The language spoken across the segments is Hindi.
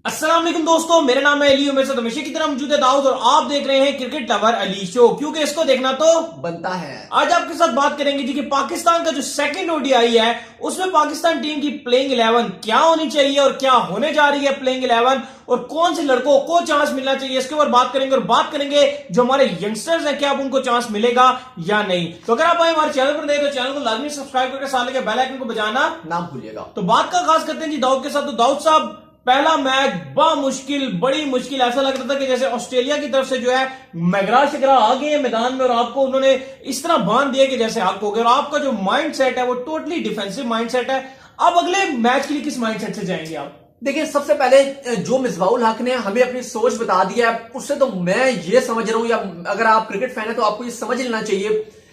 अस्सलाम वालेकुम दोस्तों, मेरा नाम है अली। मेरे साथ हमेशा की तरह मौजूद है दाऊद और आप देख रहे हैं क्रिकेट लवर अली शो, क्योंकि इसको देखना तो बनता है। आज आपके साथ बात करेंगे जी कि पाकिस्तान का जो सेकंड ओडीआई है उसमें पाकिस्तान टीम की प्लेइंग 11 क्या होनी चाहिए और क्या होने जा रही है प्लेइंग 11 और कौन से लड़कों को चांस मिलना चाहिए, इसके ऊपर बात करेंगे। और बात करेंगे जो हमारे यंगस्टर्स हैं, क्या अब उनको चांस मिलेगा या नहीं। तो अगर आप हमारे चैनल पर नए तो चैनल को लाजमी सब्सक्राइब करके साथ लेके बेल आइकन को बजाना ना भूलिएगा। तो बात का आगाज करते हैं जी दाऊद के साथ। तो दाऊद साहब, पहला मैच बड़ी मुश्किल ऐसा लग रहा था कि जैसे ऑस्ट्रेलिया की तरफ से जो है मैगरा शिकरा आ गए हैं मैदान में और आपको उन्होंने इस तरह बांध दिया कि जैसे हक हो गया और आपका जो माइंड सेट है वो टोटली डिफेंसिव माइंड सेट है। अब अगले मैच के लिए किस माइंड सेट से जाएंगे आप? देखिए, सबसे पहले जो मिसबाहुल हक ने हमें अपनी सोच बता दिया है उससे तो मैं ये समझ रहा हूं, या अगर आप क्रिकेट फैन है तो आपको ये समझ लेना चाहिए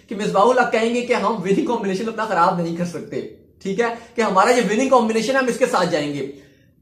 कि मिसबाहुल हक कहेंगे कि हम विनिंग कॉम्बिनेशन अपना खराब नहीं कर सकते। ठीक है कि हमारा जो विनिंग कॉम्बिनेशन है हम इसके साथ जाएंगे।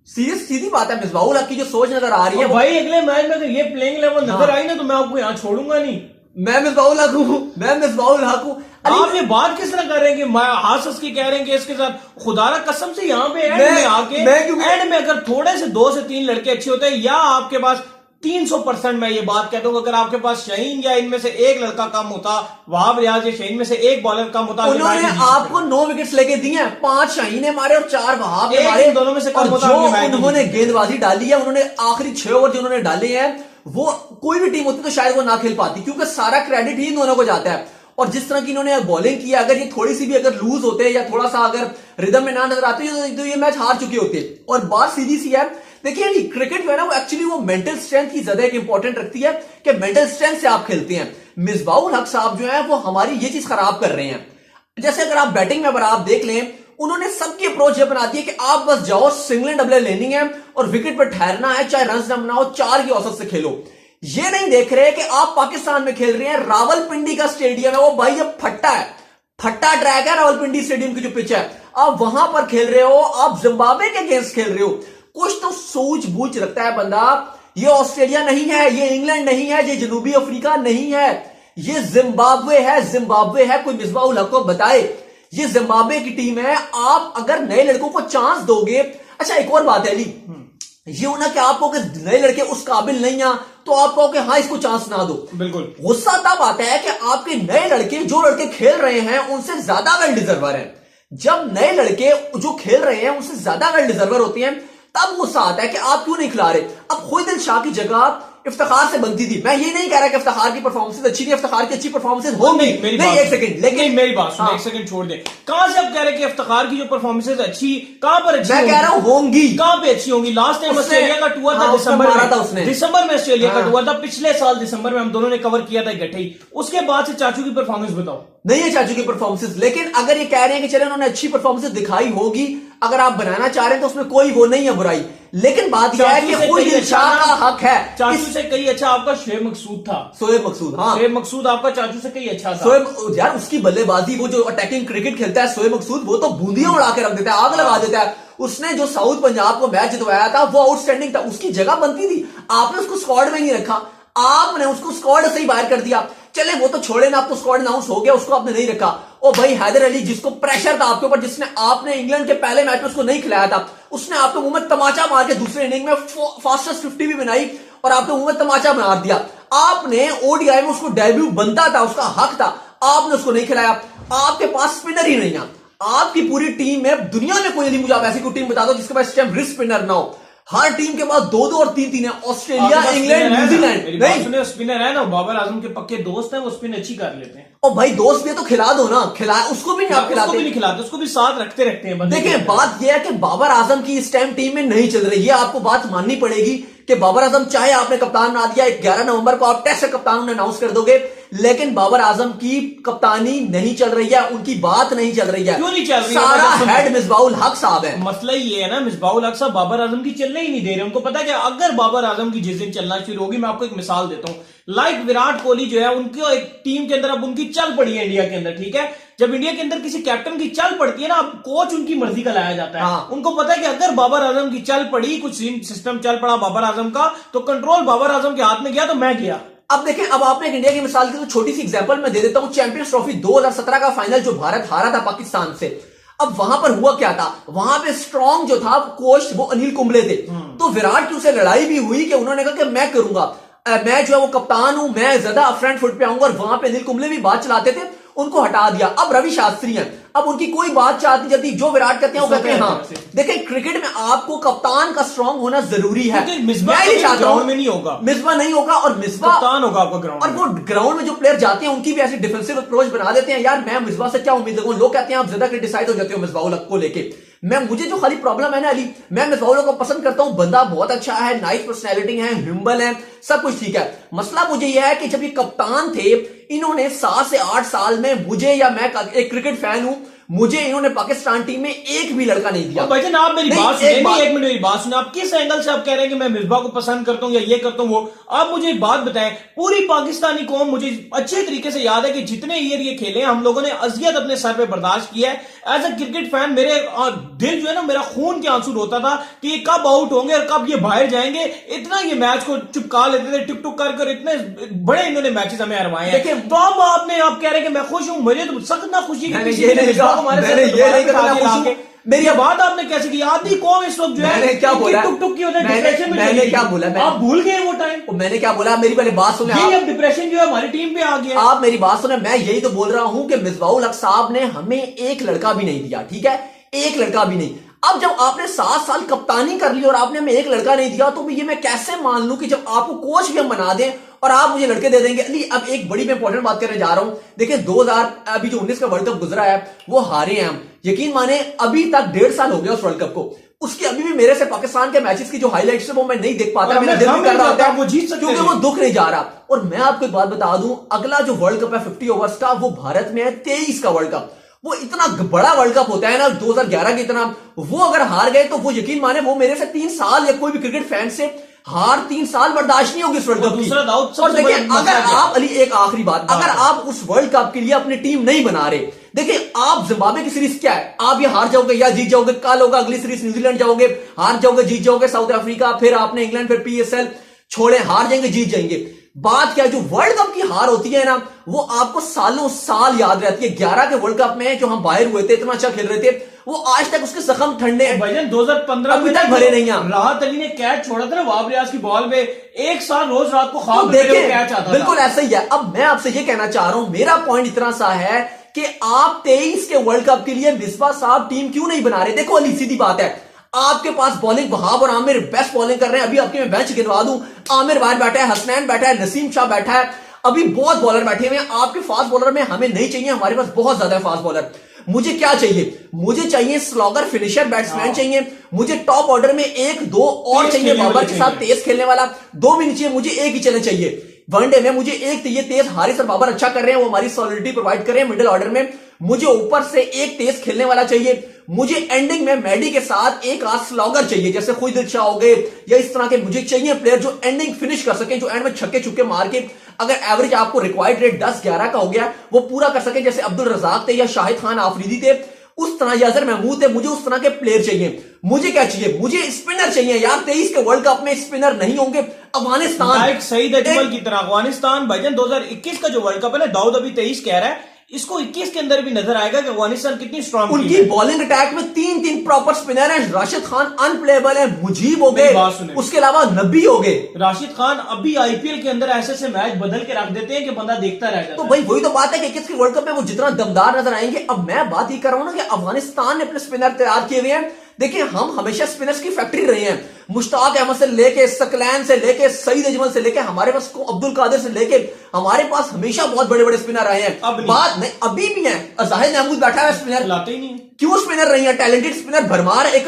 सीधी बात है, मिसबाहुल हक की जो सोच नजर आ रही है भाई अगले मैच में अगर ये प्लेइंग 11 नजर आई ना तो मैं आपको यहां छोड़ूंगा नहीं। मैं मिसबाहुल हक हूं। आप ये बात किस तरह कर रहे हैं कि मैं हासिस की कह रहे हैं कि इसके साथ खुदारा कसम से यहाँ पे एंड में आके एंड में अगर थोड़े से 2 से 3 लड़के अच्छे होते हैं या आपके पास 300% मैं ये बात कहता हूं, अगर आपके पास शहीन या इनमें से एक लड़का कम होता, वहाब रियाज या शहीन में से एक बॉलर कम होता, उन्होंने आपको 9 विकेट्स लेके दिए हैं। 5 शहीन ने मारे और 4 वहाब ने मारे। दोनों में से कम होता। जो उन्होंने गेंदबाजी डाली है, उन्होंने आखिरी 6 ओवर जो उन्होंने डाले हैं वो कोई भी टीम होती तो शायद वो ना खेल पाती, क्योंकि सारा क्रेडिट ही इन दोनों को जाता है। और जिस तरह की इन्होंने बॉलिंग की, अगर ये थोड़ी सी भी अगर लूज होते या थोड़ा सा अगर रिदम में ना नजर आते तो ये मैच हार चुके होते। और बात सीधी सी है, देखिए नहीं, क्रिकेट में ना वो एक्चुअली वो मेंटल स्ट्रेंथ की ज्यादा एक इंपॉर्टेंट रखती है कि मेंटल स्ट्रेंथ से आप खेलते हैं। मिसबाहुल हक साहब जो है वो हमारी ये चीज खराब कर रहे हैं। जैसे अगर आप बैटिंग में अगर आप देख लें, उन्होंने सबकी अप्रोच ये बना दी है कि आप बस जाओ, सिंगल डबल लेनी है और विकेट पर ठहरना है, चाहे रन ना बनाओ, 4 की औसत से खेलो। ये नहीं देख रहे कि आप पाकिस्तान में खेल रहे हैं, रावलपिंडी का स्टेडियम है वो भाई, ये फट्टा है, फट्टा ट्रैक है रावलपिंडी स्टेडियम की जो पिच है, आप वहां पर खेल रहे हो, आप जिम्बाब्वे के अगेंस्ट खेल रहे हो। कुछ तो सूझबूझ रखता है बंदा। ये ऑस्ट्रेलिया नहीं है, ये इंग्लैंड नहीं है, ये जनूबी अफ्रीका नहीं है, ये जिम्बाब्वे है। कोई मिसबाहुल हक को बताए ये जिम्बाब्वे की टीम है। आप अगर नए लड़कों को चांस दोगे, अच्छा एक और बात है अली, ये होना कि आप कहोगे नए लड़के उस काबिल नहीं है तो आप कहोगे हाँ इसको चांस ना दो। बिल्कुल गुस्सा तब आता है कि आपके नए लड़के, जो लड़के खेल रहे हैं उनसे ज्यादा वेल डिजर्वर हैं। जब नए लड़के जो खेल रहे हैं उनसे ज्यादा वेल डिजर्वर होते हैं तब गुस्सा आता है कि आप क्यों नहीं खिला रहे। अब खुदिल शाह की जगह इफ्तिखार से बनती थी। मैं ये नहीं कह रहा कि इफ्तिखार की परफॉर्मेंस अच्छी नहीं, इफ्तिखार की अच्छी परफॉर्मेंस होंगी। नहीं एक सेकंड, लेकिन मेरी बात सुनो, एक सेकंड छोड़ दे। कहां से आप कह रहे हैं कि इफ्तिखार की जो परफॉर्मेंस अच्छी, कहां पर अच्छी? मैं कह रहा हूं होंगी। कहां पे अच्छी होंगी? लास्ट टाइम ऑस्ट्रेलिया का टूर था दिसंबर में ऑस्ट्रेलिया का टूर था, पिछले साल दिसंबर में हम दोनों ने कवर किया था इकट्ठे। उसके बाद से चाचू की परफॉर्मेंस बताओ। नहीं है चाचू की परफॉर्मेंस, लेकिन अगर ये कह रहे हैं कि चले उन्होंने अच्छी परफॉर्मेंस दिखाई होगी, अगर आप बनाना चाह रहे हैं तो उसमें कोई वो नहीं है बुराई। लेकिन बात यह है कि कोई शाह का हक है। चाचू से कई अच्छा आपका शोएब मकसूद था। शोएब मकसूद, हाँ शोएब मकसूद आपका चाचू से कई अच्छा था। शोएब यार, उसकी बल्लेबाजी, वो जो अटैकिंग क्रिकेट खेलता है शोएब मकसूद, वो तो बूंदियां उड़ा के रख देता है, आग लगा देता है। उसने जो साउथ पंजाब को मैच जितवाया था वो आउटस्टैंडिंग था, उसकी जगह बनती थी। आपने उसको स्क्वाड में नहीं रखा, आपने उसको स्क्वाड से ही बाहर कर दिया। चले वो तो छोड़े ना, आप तो स्क्वाड अनाउंस हो गया, उसको आपने नहीं रखा। ओ भाई हैदर अली, जिसको प्रेशर था आपके ऊपर, जिसने आपने इंग्लैंड के पहले मैच में उसको नहीं खिलाया था, उसने आपके मुंह में तमाचा मार के दूसरे इनिंग में फास्टेस्ट 50 भी बनाई और आपके मुंह में तमाचा मार दिया। आपने ओडीआई में उसको डेब्यू बनता था, उसका हक था, आपने उसको नहीं खिलाया। आपके पास स्पिनर ही नहीं है। आपकी पूरी टीम में, दुनिया में कोई नहीं, मुझे आप ऐसी कोई टीम बता दो जिसके पास रिस्ट स्पिनर ना हो। हर टीम के पास 2-2 और 3-3 है। ऑस्ट्रेलिया, इंग्लैंड, न्यूजीलैंड नहीं स्पिनर है ना, बाबर आजम के पक्के दोस्त हैं, वो स्पिन अच्छी कर लेते हैं। और भाई दोस्त भी तो खिला दो ना, खिलाए उसको भी नहीं, आप खिलाते, उसको भी नहीं खिलाते, उसको भी साथ रखते हैं। देखिए बात यह है कि बाबर आजम की इस टाइम टीम में नहीं चल रही है। आपको बात माननी पड़ेगी कि बाबर आजम, चाहे आपने कप्तान बना दिया, 11 नवंबर को आप टेस्ट कप्तान अनाउंस कर दोगे, लेकिन बाबर आजम की कप्तानी नहीं चल रही है, उनकी बात नहीं चल रही है। क्यों नहीं चल रही है? सारा हेड मिसबाहुल हक साहब है। मसला ये है ना, मिसबाहुल हक साहब बाबर आजम की चलने ही नहीं दे रहे। उनको पता है कि अगर बाबर आजम की जिस दिन चलना शुरू होगी, मैं आपको एक मिसाल देता हूं, लाइक विराट कोहली जो है, उनकी एक टीम के अंदर अब उनकी चल पड़ी है इंडिया के अंदर, ठीक है। जब इंडिया के अंदर किसी कैप्टन की चल पड़ती है ना, अब कोच उनकी मर्जी का लाया जाता है। हाँ। उनको पता है कि अगर बाबर आजम की चल पड़ी, कुछ सिस्टम चल पड़ा बाबर आजम का, तो कंट्रोल बाबर आजम के हाथ में गया तो मैं गया। अब देखें, अब आपने एक इंडिया की मिसाल की तो छोटी सी एग्जांपल मैं दे देता हूं। चैंपियंस ट्रॉफी 2017 का फाइनल जो भारत हारा था पाकिस्तान से, अब वहां पर हुआ क्या था, वहां पे स्ट्रॉन्ग जो था कोच वो अनिल कुंबले थे। तो विराट की उसे लड़ाई भी हुई कि उन्होंने कहा कि मैं करूंगा, मैं जो है वो कप्तान हूं, मैं ज्यादा फ्रंट फुट पे आऊंगा। और वहां पे अनिल कुंबले भी बात चलाते थे, उनको हटा दिया। अब रवि शास्त्री हैं, अब उनकी कोई बात चाहती जाती, जो विराट कहते हैं वो कहते हैं हाँ। देखिए क्रिकेट में आपको कप्तान का स्ट्रांग होना जरूरी है। मिसबा ग्राउंड में नहीं होगा, मिसबा नहीं होगा और मिसबा कप्तान होगा आपका ग्राउंड। और वो ग्राउंड में जो प्लेयर जाते हैं उनकी भी ऐसी डिफेंसिव अप्रोच बना देते हैं। यार मैं मिसबा से क्या उम्मीद रखूं, लोग कहते हैं आप ज्यादा क्रिटिसाइज हो जाते हो मिसबा उल हक को लेके। मुझे जो खाली प्रॉब्लम है ना अली, मैं मिसबा उल हक को पसंद करता हूं, बंदा बहुत अच्छा है, नाइस पर्सनैलिटी है, हिम्बल है, सब कुछ ठीक है। मसला मुझे यह है कि जब ये कप्तान थे, इन्होंने 7 से 8 साल में मुझे, या मैं एक क्रिकेट फैन हूं, मुझे इन्होंने पाकिस्तान टीम में एक भी लड़का नहीं दिया। भाईजान आप मेरी बात सुनिए, एक मिनट मेरी बात सुनिए। आप किस एंगल से आप कह रहे हैं कि मैं मिसबा को पसंद करता हूं या ये करता हूं वो? आप मुझे एक बात बताएं, पूरी पाकिस्तानी कौम, मुझे अच्छे तरीके से याद है कि जितने ईयर ये खेले हम लोगों ने अजियत अपने सर पे बर्दाश्त किया है। एज अ क्रिकेट फैन मेरे दिल जो है ना, मेरा खून के आंसू रोता था कि ये कब आउट होंगे और कब ये बाहर जाएंगे। इतना ये मैच को चुपका लेते थे, टुक टुक कर, इतने बड़े इन्होंने मैचेस हमें हरवाए हैं। तो आप कह रहे हैं कि मैं खुश हूं, मुझे तो सख्त ना खुशी मेरी बात आपने कैसे की? आधी कौम इस वक्त जो है मैंने क्या बोला, टुक की होता है, डिप्रेशन में मैंने क्या बोला, आप भूल गए वो टाइम। मैंने क्या बोला, मेरी पहले बात सुने। अब डिप्रेशन जो है हमारी टीम पे आ गया। आप मेरी बात सुने, मैं यही तो बोल रहा हूं कि मिसबाउल हक साहब ने हमें एक लड़का भी नहीं दिया, ठीक है, एक लड़का भी नहीं। अब जब आपने 7 साल कप्तानी कर ली और आपने हमें एक लड़का नहीं दिया, तो ये मैं कैसे मान लूं कि जब आपको कोच भी हम बना दें और आप मुझे लड़के दे देंगे। अली अब एक बड़ी मैं इंपॉर्टेंट बात करने जा रहा हूं। देखिए 2019 का वर्ल्ड कप गुजरा है, वो हारे हैं हम, यकीन माने अभी तक 1.5 साल हो गया उस वर्ल्ड कप को। उसकी अभी भी मेरे से पाकिस्तान के मैचेस की जो हाइलाइट्स है वो मैं नहीं देख पाता, मेरा दिल भी कर रहा होता है क्योंकि वो दुख नहीं जा रहा। और मैं आपको एक बात बता दूं, अगला जो वर्ल्ड कप है 50 ओवर्स का, वो भारत में है 23 का वर्ल्ड कप। वो इतना बड़ा वर्ल्ड कप होता है ना 2011 की इतना, वो अगर हार गए तो वो यकीन माने वो मेरे से 3 साल या कोई भी क्रिकेट फैन से हार 3 साल बर्दाश्त नहीं होगी इस वर्ल्ड कप की। और देखिए अगर आप अली एक आखिरी बात, अगर आप उस वर्ल्ड कप के लिए अपनी टीम नहीं बना रहे, देखिए आप जिम्बाब्वे की सीरीज क्या है, आप ये हार जाओगे या जीत जाओगे, कल होगा अगली सीरीज न्यूजीलैंड जाओगे, हार जाओगे जीत जाओगे, साउथ अफ्रीका, फिर आपने इंग्लैंड, फिर PSL छोड़े, हार जाएंगे जीत जाएंगे। बात क्या है, जो वर्ल्ड कप की हार होती है ना, वो आपको सालों साल याद रहती है। 11 के वर्ल्ड कप में जो हम बाहर हुए थे, इतना अच्छा खेल रहे थे, वो आज तक उसके जख्म ठंडे हैं। भाईजान 2015 अभी तक भरे नहीं हैं। राहत अली ने कैच छोड़ा था ना वाब रियाज की बॉल पे, 1 साल रोज रात को तो ख्वाब देखिए कैच आता था। बिल्कुल ऐसा ही है। अब मैं आपसे ये कहना चाह रहा हूं, मेरा पॉइंट इतना सा है कि आप 23 के वर्ल्ड कप के लिए मिसबा साहब टीम क्यों नहीं बना रहे? देखो अली सीधी बात है, आपके पास बॉलिंग वहाब और आमिर बेस्ट बॉलिंग कर रहे हैं। अभी आपके मैं बेंच गिनवा दूं, आमिर बाहर बैठा है, हसनैन बैठा है, नसीम शाह बैठा है, अभी बहुत बॉलर बैठे हुए हैं। आपके फास्ट बॉलर में हमें नहीं चाहिए, हमारे पास बहुत ज्यादा है फास्ट बॉलर। मुझे क्या चाहिए? मुझे चाहिए स्लॉगर फिनिशर बैट्समैन चाहिए, मुझे टॉप ऑर्डर में 1-2 और चाहिए बाबर के साथ तेज खेलने वाला, 2 भी नहीं चाहिए, मुझे एक ही चलना चाहिए। वनडे में मुझे एक चाहिए तेज, हारिस और बाबर अच्छा कर रहे हैं, वो हमारी सॉलिडिटी प्रोवाइड कर रहे हैं मिडिल ऑर्डर में। मुझे ऊपर से एक तेज खेलने वाला चाहिए, मुझे एंडिंग में मैडी के साथ एक आध स्लॉगर चाहिए, जैसे खुद दिल शाह हो गए या इस तरह के। मुझे चाहिए प्लेयर जो एंडिंग फिनिश कर सके, जो एंड में छक्के चुक्के मार के, अगर एवरेज आपको रिक्वायर्ड रेट 10-11 का हो गया, वो पूरा कर सके, जैसे अब्दुल रजाक थे या शाहिद खान आफरीदी थे, उस तरह या अजहर महमूद थे। मुझे उस तरह के प्लेयर चाहिए। मुझे क्या चाहिए? मुझे स्पिनर चाहिए यार। 23 के वर्ल्ड कप में स्पिनर नहीं होंगे। अफगानिस्तान सईद अजमल की तरह अफगानिस्तान भाईजान 2021 का जो वर्ल्ड कप है ना, दाऊद अभी 23 कह रहा है, इसको 21 के अंदर भी नजर आएगा कि अफगानिस्तान कितनी स्ट्रांग उनकी बॉलिंग अटैक में 3 प्रॉपर स्पिनर हैं। राशिद खान अनप्लेबल है, मुजीब हो गए, उसके अलावा नबी हो गए। राशिद खान अभी IPL के अंदर ऐसे मैच बदल के रख देते हैं कि बंदा देखता रह जाता है। तो भाई वही तो बात है कि 21 के वर्ल्ड कप में वो जितना दमदार नजर आएंगे। अब मैं बात ही कर रहा हूं ना कि अफगानिस्तान ने अपने स्पिनर तैयार किए हुए हैं। देखिए हम हमेशा स्पिनर्स की फैक्ट्री रहे हैं, मुश्ताक अहमद से लेके, सकलैन से लेके, सईद अजमल से लेके, हमारे पास अब्दुल कादिर से लेके, हमारे पास हमेशा बहुत बड़े बड़े स्पिनर आए हैं। अब बात नहीं, अभी भी हैं। जाहिद महमूद बैठा है, स्पिनर लाते ही नहीं। क्यों स्पिनर नहीं है? टैलेंटेड स्पिनर भरमार है। एक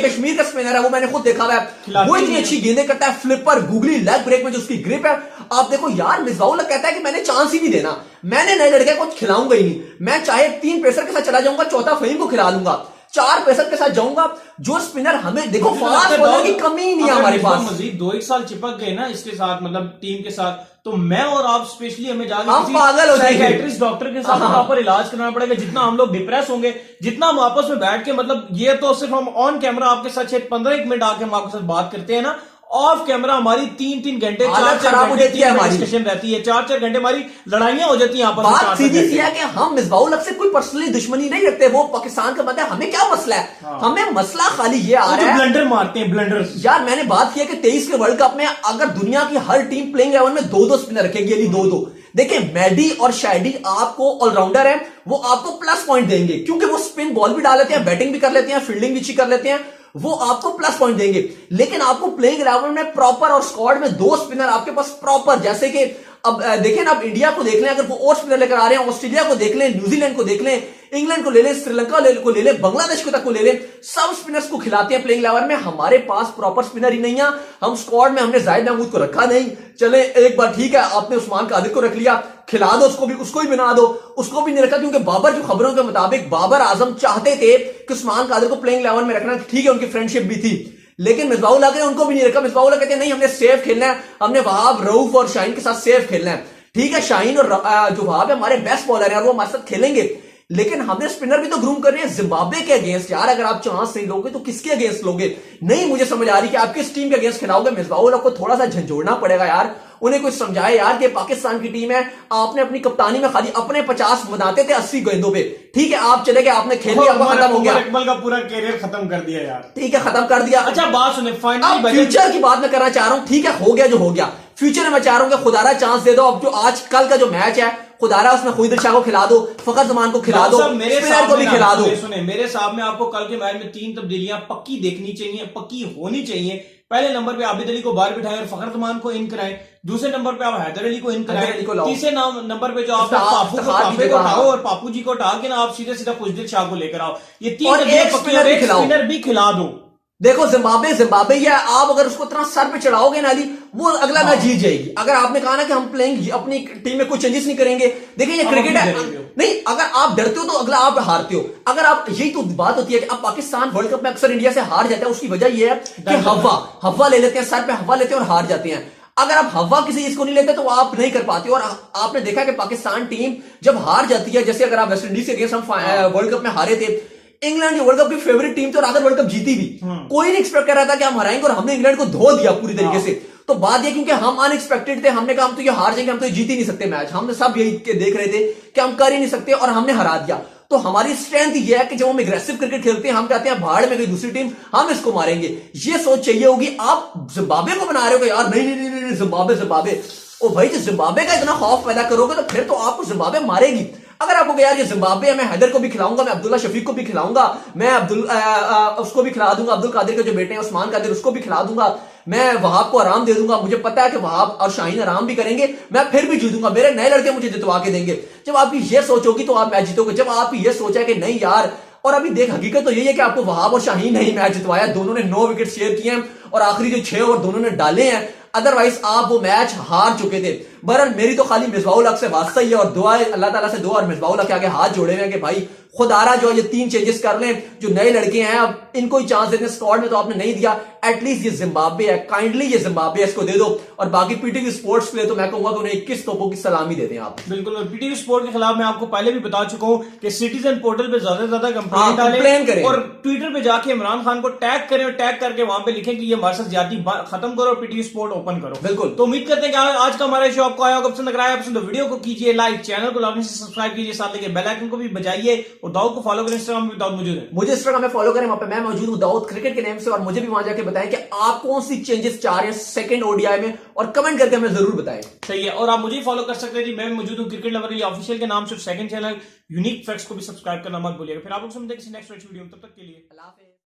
कश्मीर का स्पिनर है, वो मैंने खुद देखा हुआ है, वो इतनी अच्छी गेंदें करता है, फ्लिपर, गूगली, लेग ब्रेक में जो उसकी ग्रिप है। आप देखो यार, मिसबाउल कहता है कि मैंने चांस ही नहीं देना, मैंने नए लड़के को खिलाऊंगा ही नहीं, मैं चाहे 3 पेसर के साथ चला जाऊंगा, चौथा फहीम को खिला लूंगा, 4 पेसर के साथ जाऊंगा। जो स्पिनर हमें देखो, फास्ट बॉलर की कमी नहीं है हमारे पास। मजीद 2-1 साल चिपक गए ना इसके साथ, मतलब टीम के साथ, तो मैं और आप स्पेशली हमें जाके पागल हो जाएंगे, साइकियाट्रिस्ट डॉक्टर के साथ प्रॉपर इलाज कराना पड़ेगा। जितना हम लोग डिप्रेस होंगे, जितना हम आपस में बैठ के, मतलब ये तो सिर्फ हम ऑन कैमरा आपके साथ 15 मिनट आके हम आपके साथ बात करते हैं ना, ऑफ कैमरा हमारी 3-3 घंटे हालत खराब हो जाती है हमारी, डिस्कशन रहती है, 4-4 घंटे हमारी लड़ाइयां हो जाती हैं यहाँ पर। बात सीधी सी है कि हम मिसबाहुल हक से कोई पर्सनली दुश्मनी नहीं रखते, वो पाकिस्तान का बंदा है, हमें क्या मसला है। हमें मसला खाली ये आ रहा है, ब्लंडर मारते हैं, ब्लंडर। यार मैंने बात की है कि 23 के वर्ल्ड कप में अगर दुनिया की हर टीम प्लेइंग 11 में 2-2 स्पिनर रखेगी, यानी 2-2। देखिए मैडी और शैडी आपको ऑलराउंडर है, वो आपको प्लस पॉइंट देंगे क्योंकि वो स्पिन बॉल भी डाल लेते हैं, बैटिंग भी कर लेते हैं, फील्डिंग भी अच्छी कर लेते हैं, वो आपको प्लस पॉइंट देंगे। लेकिन आपको प्लेइंग 11 में प्रॉपर और स्क्वाड में 2 स्पिनर आपके पास प्रॉपर, जैसे कि अब देखें ना, अब इंडिया को देख लें, अगर वो और स्पिनर लेकर आ रहे हैं, ऑस्ट्रेलिया को देख लें, न्यूजीलैंड को देख लें, इंग्लैंड को ले लें, श्रीलंका को ले लें, बांग्लादेश को तक को ले लें, सब स्पिनर्स को खिलाते हैं प्लेइंग 11 में। हमारे पास प्रॉपर स्पिनर ही नहीं है, हम स्क्वाड में हमने जाहिद महमूद को रखा नहीं। चले एक बार ठीक है, आपने उस्मान कादिर को रख लिया, खिला दो उसको भी बना दो, उसको भी नहीं रखा क्योंकि बाबर की खबरों के मुताबिक बाबर आजम चाहते थे कि उस्मान कादिर को प्लेइंग 11 में रखना, ठीक है उनकी फ्रेंडशिप भी थी, लेकिन मिसबाहुल हक ने उनको भी नहीं रखा। मिसबाहुल हक कहते हैं नहीं, हमने सेफ खेलना है, हमने वहाब, रऊफ और शाहीन के साथ सेफ खेलना है। ठीक है, शाहीन और जो वहाब है हमारे बेस्ट बॉलर है और वो हमारे साथ खेलेंगे, लेकिन हमने स्पिनर भी तो ग्रूम कर रहे हैं जिम्बाब्वे के अगेंस्ट। यार अगर आप चांस नहीं लोगे तो किसके अगेंस्ट लोगे? नहीं मुझे समझ आ रही कि आप किस टीम के अगेंस्ट खिलाओगे। मिसबाहुल हक को थोड़ा सा झंझोड़ना पड़ेगा यार, उन्हें कुछ समझाए यार कि पाकिस्तान की टीम है, आपने अपनी कप्तानी में खाली अपने 50 बनाते थे 80 गेंदों पे, ठीक है आप चले गए, आपने खेल लिया, खत्म हो गया, इकबाल का पूरा कैरियर खत्म कर दिया यार। ठीक है खत्म कर दिया। अच्छा बात सुने, फाइनली फ्यूचर की बात मैं करना चाह रहा हूं, ठीक है हो गया जो हो गया, फ्यूचर में मैं चाह रहा हूं कि खुदारा चांस दे दो। अब जो आज कल का जो मैच है, खुदारा उसमें खुद शाह को खिला दो, फखर जमान को खिला दो, स्पिनर को भी खिला दो। सुने मेरे साहब में आपको कल के मैच में 3 तब्दीलियां पक्की देखनी चाहिए, पक्की होनी चाहिए। पहले नंबर पे आबिद अली को बाहर बिठाएं और फखर जमान को इन कराएं। दूसरे नंबर पे आप हैदर अली को इन कराएं। तीसरे नंबर पे जो आप पापू को उठाओ और पापू जी को उठा के ना आप सीधे सीधा खुशदिल शाह को लेकर आओ। ये 3 स्पिनर भी खिला दो। देखो जिम्बाब्वे है, आप अगर उसको इतना सर पे चढ़ाओगे ना अली, वो अगला मैच जीत जाएगी। अगर आपने कहा ना कि हम प्लेइंग अपनी टीम में कोई चेंजेस नहीं करेंगे, देखिए ये क्रिकेट है नहीं, अगर आप डरते हो तो अगला आप हारते हो। अगर आप, यही तो बात होती है कि अब पाकिस्तान वर्ल्ड कप में अक्सर इंडिया से हार जाता है, उसकी वजह यह है कि हवा ले लेते हैं, सर पे हवा लेते हैं और हार जाते हैं। अगर आप हवा किसी चीज को नहीं लेते तो आप नहीं कर पाते। और आपने देखा कि पाकिस्तान टीम जब हार जाती है, जैसे अगर आप वेस्ट इंडीज के अगेंस्ट हम वर्ल्ड कप में हारे थे, इंग्लैंड वर्ल्ड कप की फेवरेट टीम थी और आकर वर्ल्ड कप जीती भी, कोई नहीं एक्सपेक्ट कर रहा था कि हम हराएंगे और हमने इंग्लैंड को धो दिया पूरी तरीके से। तो बात ये क्योंकि हम अनएक्सपेक्टेड थे, हमने कहा हम तो ये हार जाएंगे, हम तो ये जीत ही नहीं सकते मैच, हमने सब यही देख रहे थे कि हम कर ही नहीं सकते और हमने हरा दिया। तो हमारी स्ट्रेंथ ये है कि जब हम एग्रेसिव क्रिकेट खेलते हैं, हम कहते हैं भाड़ में कोई दूसरी टीम, हम इसको मारेंगे। ये सोच चाहिए होगी। आप जिम्बाब्वे को बना रहे हो यार, नहीं जिम्बाब्वे, ओ भाई जो जिम्बाब्वे का इतना खौफ पैदा करोगे तो फिर तो आपको जिम्बाब्वे मारेगी। अगर आपको यार ये जिम्बाब्वे है, मैं हैदर को भी खिलाऊंगा, मैं अब्दुल्ला शफीक को भी खिलाऊंगा, मैं उसको भी खिला दूंगा, अब्दुल कादिर के जो बेटे हैं उस्मान कादिर, उसको भी खिला दूंगा, मैं वहाब को आराम दे दूंगा, मुझे पता है कि वहाब और शाहीन आराम भी करेंगे, मैं फिर भी जीतूंगा, मेरे नए लड़के मुझे जितवा के देंगे। जब आपकी ये सोच होगी तो आप मैच जीतोगे। जब आपकी ये सोचा कि नहीं यार, और अभी देख हकीकत तो यही है कि आपको वहाब और शाहीन ने ही मैच जितवाया, दोनों ने 9 विकेट शेयर किए हैं और आखिरी जो 6 ओवर दोनों ने डाले हैं, अदरवाइज आप वो मैच हार चुके थे। बहरहाल मेरी तो खाली मिसबाहुल हक से वास्ता ही है और दुआ अल्लाह ताला से दुआ और मिसबाहुल हक के आगे हाथ जोड़े हुए हैं कि भाई खुदारा जो ये 3 चेंजेस कर लें, जो नए लड़के हैं अब इनको ही चांस देते हैं। स्क्वाड में तो आपने नहीं दिया, एटलीस्ट ये जिम्बाब्वे है, काइंडली ये जिम्बाब्वे है, इसको दे दो। और बाकी पीटीवी स्पोर्ट्स के लिए तो मैं कहूंगा कि उन्हें 21 तोपों की सलामी देते हैं आप। बिल्कुल, पीटीवी स्पोर्ट के खिलाफ मैं आपको पहले भी बता चुका हूं कि सिटीजन पोर्टल पे ज्यादा से ज्यादा कंप्लेंट करें और ट्विटर पे जाके इमरान खान को टैग करें और टैग करके वहां पे लिखें कि ये हमारे साथ ज्यादती खत्म करो और पीटीवी स्पोर्ट ओपन करो। बिल्कुल, तो उम्मीद करते हैं कि आज का हमारा शो आपको आया होगा, पसंद आया पसंद तो वीडियो को कीजिए लाइक, चैनल को लाजमी से सब्सक्राइब कीजिए, साथ लेके बेल आइकन को भी बजाइए और दाऊद को फॉलो करें। इंस्टाग्राम पे दाऊद मौजूद है, मुझे इंस्टाग्राम में फॉलो करें, वहां पे मैं मौजूद हूं दाऊद क्रिकेट के नेम से। और मुझे भी वहां जाके बताएं कि आप कौन सी चेंजेस चाह रहे हैं सेकंड ओडीआई में, और कमेंट करके हमें जरूर बताएं। सही है, और आप मुझे फॉलो कर सकते हैं जी, मैं मौजूद हूं क्रिकेट लवर ऑफिशियल के नाम से। सेकंड चैनल यूनिक फैक्ट्स को भी सब्सक्राइब करना मत भूलिएगा। फिर आप लोग से मिलते हैं किसी नेक्स्ट वीडियो में, तब तक के लिए अल्लाह हाफिज़।